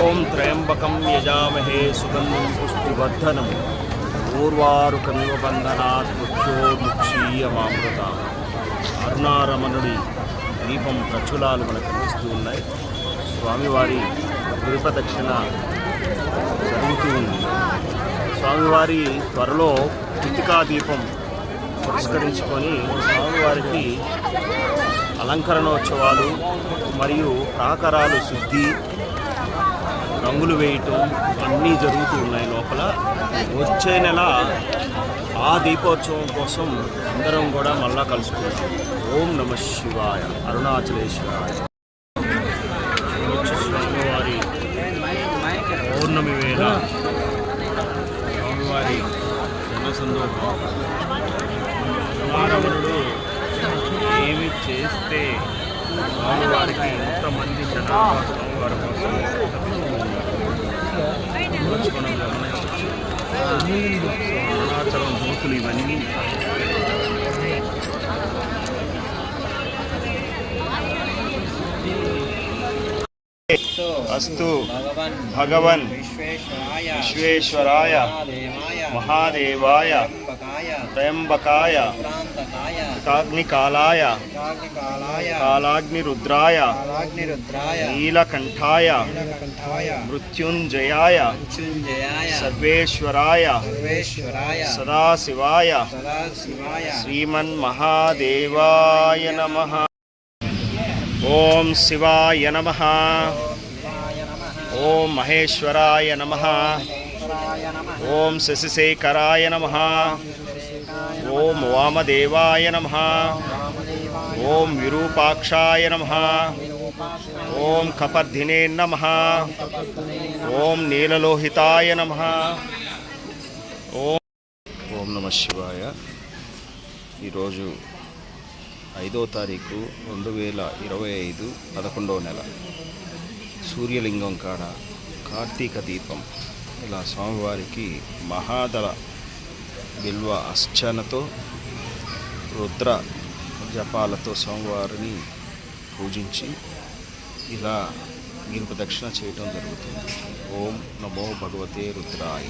ఓం త్రయంబకం యజామహే సుగంధం పుష్టివర్ధనం పూర్వారుకమివ బంధనాత్ మృత్యోర్ముక్షీయమామృత. అరుణారమణుడి దీపం ప్రచులాలు మనకు కనిపిస్తూ ఉన్నాయి. స్వామివారి గురుప్రదక్షిణ జరుగుతూ ఉంది. స్వామివారి త్వరలో కృతికా దీపం పురస్కరించుకొని స్వామివారికి అలంకరణోత్సవాలు మరియు ప్రాకారాలు శుద్ధి, రంగులు వేయటం అన్నీ జరుగుతూ ఉన్నాయి లోపల. వచ్చే నెల ఆ దీపోత్సవం కోసం అందరం కూడా మళ్ళా కలుసుకుంటాం. ఓం నమః శివాయ. అరుణాచలేశ్వరాయ. స్వామివారి పౌర్ణమి వేళ స్వామివారి జనసందోహం. కుమారవరుడు ఏమి చేస్తే స్వామివారికి ఎంతమంది జనాభా స్వామివారి కోసం మనం గమనించవచ్చు. అరుణాచలం జ్యోతులు ఇవన్నీ అస్తు భగవన్ విశ్వేశ్వరాయ మహాదేవాయ త్రయంబకాయ కాగ్నికాలాయ కాలాగ్నిరుద్రాయ నీలకంఠాయ మృత్యుంజయాయ సర్వేశ్వరాయ సదాశివాయ శ్రీమన్మహాదేవాయ నమః. ఓం శివాయ నమః. ఓం మహేశ్వరాయ నమః. ఓం శశిశేఖరాయ నమః. ఓం వామదేవాయ నమః. ఓం విరూపాక్షాయ నమః. ఓం కపర్ధినే నమః. ఓం నీలలోహితాయ నమః. ఓం నమః శివాయ. ఈరోజు 5వ తారీఖు 2025 11వ నెల. సూర్యలింగం కాడ కార్తీక దీపం ఇలా స్వామివారికి మహాదళ బిల్వ అర్చనతో రుద్ర జపాలతో స్వామివారిని పూజించి ఇలా గిరి ప్రదక్షిణ చేయటం జరుగుతుంది. ఓం నమో భగవతే రుద్రాయ.